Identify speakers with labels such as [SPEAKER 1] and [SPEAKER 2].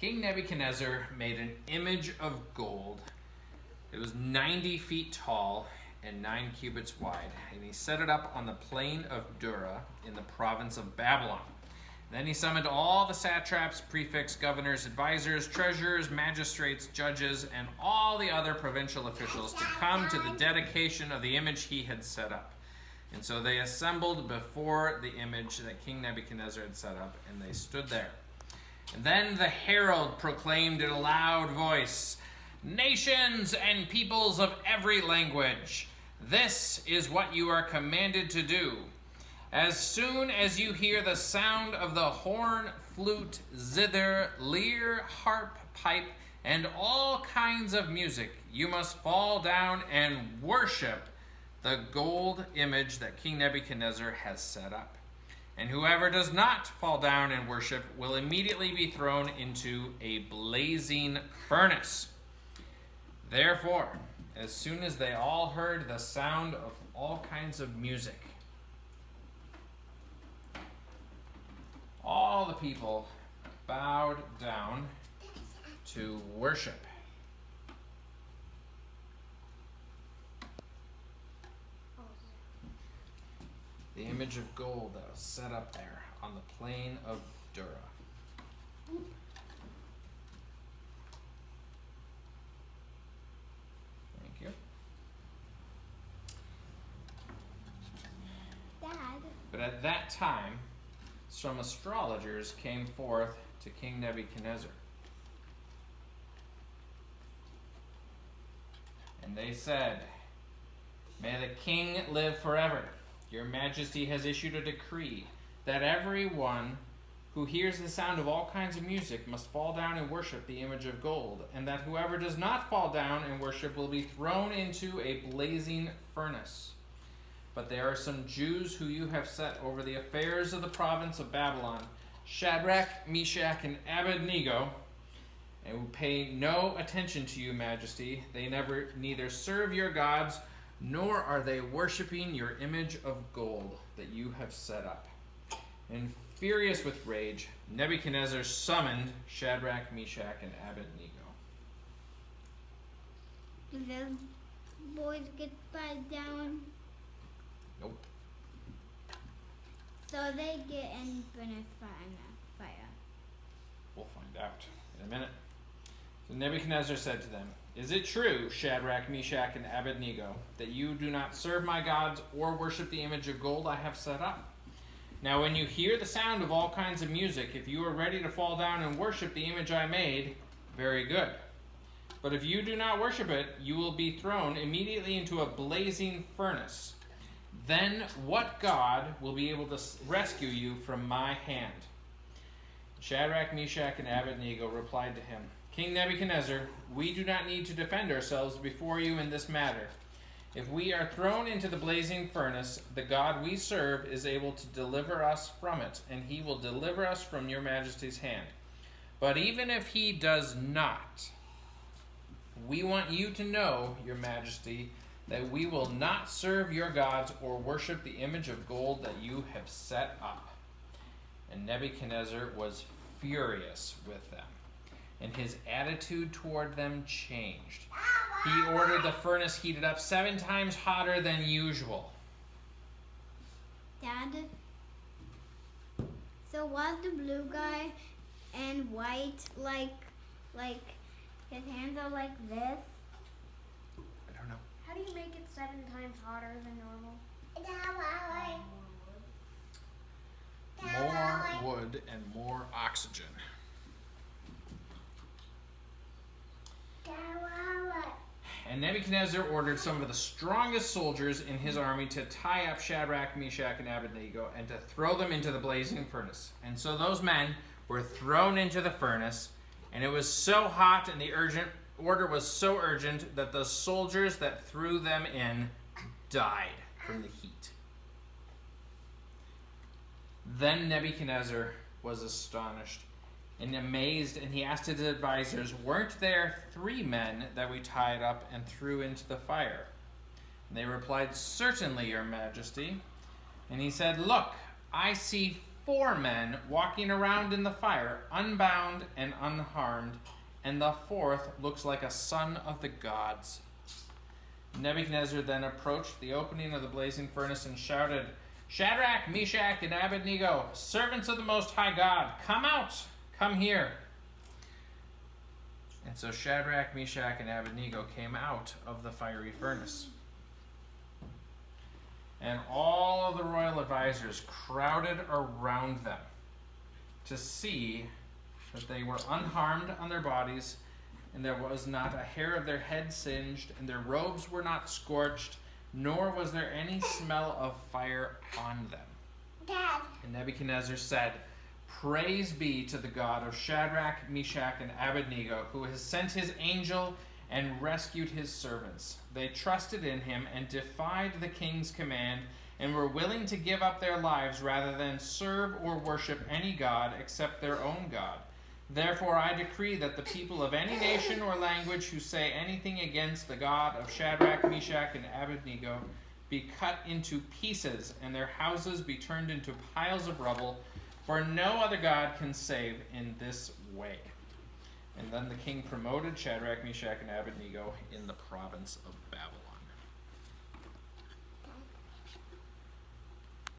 [SPEAKER 1] King Nebuchadnezzar made an image of gold. It was 90 feet tall and 9 cubits wide, and he set it up on the plain of Dura in the province of Babylon. Then he summoned all the satraps, prefects, governors, advisors, treasurers, magistrates, judges, and all the other provincial officials to come to the dedication of the image he had set up. And so they assembled before the image that King Nebuchadnezzar had set up, and they stood there. And then the herald proclaimed in a loud voice, "Nations and peoples of every language, this is what you are commanded to do. As soon as you hear the sound of the horn, flute, zither, lyre, harp, pipe, and all kinds of music, you must fall down and worship the gold image that King Nebuchadnezzar has set up. And whoever does not fall down and worship will immediately be thrown into a blazing furnace." Therefore, as soon as they all heard the sound of all kinds of music, all the people bowed down to worship. The image of gold that was set up there on the plain of Dura. Thank you.
[SPEAKER 2] Dad.
[SPEAKER 1] But at that time, some astrologers came forth to King Nebuchadnezzar. And they said, "May the king live forever. Your Majesty has issued a decree that everyone who hears the sound of all kinds of music must fall down and worship the image of gold, and that whoever does not fall down and worship will be thrown into a blazing furnace. But there are some Jews who you have set over the affairs of the province of Babylon, Shadrach, Meshach, and Abednego, and who pay no attention to you, Majesty. They neither serve your gods, nor are they worshiping your image of gold that you have set up." And furious with rage, Nebuchadnezzar summoned Shadrach, Meshach, and Abednego.
[SPEAKER 2] Do those boys get bowed down?
[SPEAKER 1] Nope.
[SPEAKER 2] So they get in furnace fire.
[SPEAKER 1] We'll find out in a minute. So Nebuchadnezzar said to them, "Is it true, Shadrach, Meshach, and Abednego, that you do not serve my gods or worship the image of gold I have set up? Now when you hear the sound of all kinds of music, if you are ready to fall down and worship the image I made, very good. But if you do not worship it, you will be thrown immediately into a blazing furnace. Then what God will be able to rescue you from my hand?" Shadrach, Meshach, and Abednego replied to him, "King Nebuchadnezzar, we do not need to defend ourselves before you in this matter. If we are thrown into the blazing furnace, the God we serve is able to deliver us from it, and he will deliver us from your Majesty's hand. But even if he does not, we want you to know, your Majesty, that we will not serve your gods or worship the image of gold that you have set up." And Nebuchadnezzar was furious with them, and his attitude toward them changed. He ordered the furnace heated up 7 times hotter than usual.
[SPEAKER 2] Dad? So was the blue guy and white like his hands are like this?
[SPEAKER 1] I don't know.
[SPEAKER 3] How do you make it 7 times hotter than normal?
[SPEAKER 1] More wood and more oxygen. And Nebuchadnezzar ordered some of the strongest soldiers in his army to tie up Shadrach, Meshach, and Abednego and to throw them into the blazing furnace. And so those men were thrown into the furnace, and it was so hot and the order was so urgent that the soldiers that threw them in died from the heat. Then Nebuchadnezzar was astonished and amazed, and he asked his advisors, "Weren't there 3 men that we tied up and threw into the fire?" And they replied, "Certainly, your Majesty." And he said, "Look, I see 4 men walking around in the fire, unbound and unharmed, and the 4th looks like a son of the gods." Nebuchadnezzar then approached the opening of the blazing furnace and shouted, "Shadrach, Meshach, and Abednego, servants of the Most High God, come out, come here." And so Shadrach, Meshach, and Abednego came out of the fiery furnace. And all of the royal advisors crowded around them to see that they were unharmed on their bodies, and there was not a hair of their head singed, and their robes were not scorched, nor was there any smell of fire on them.
[SPEAKER 2] Dad.
[SPEAKER 1] And Nebuchadnezzar said, "Praise be to the God of Shadrach, Meshach, and Abednego, who has sent his angel and rescued his servants. They trusted in him and defied the king's command and were willing to give up their lives rather than serve or worship any god except their own God. Therefore I decree that the people of any nation or language who say anything against the God of Shadrach, Meshach, and Abednego be cut into pieces and their houses be turned into piles of rubble, for no other God can save in this way." And then the king promoted Shadrach, Meshach, and Abednego in the province of Babylon.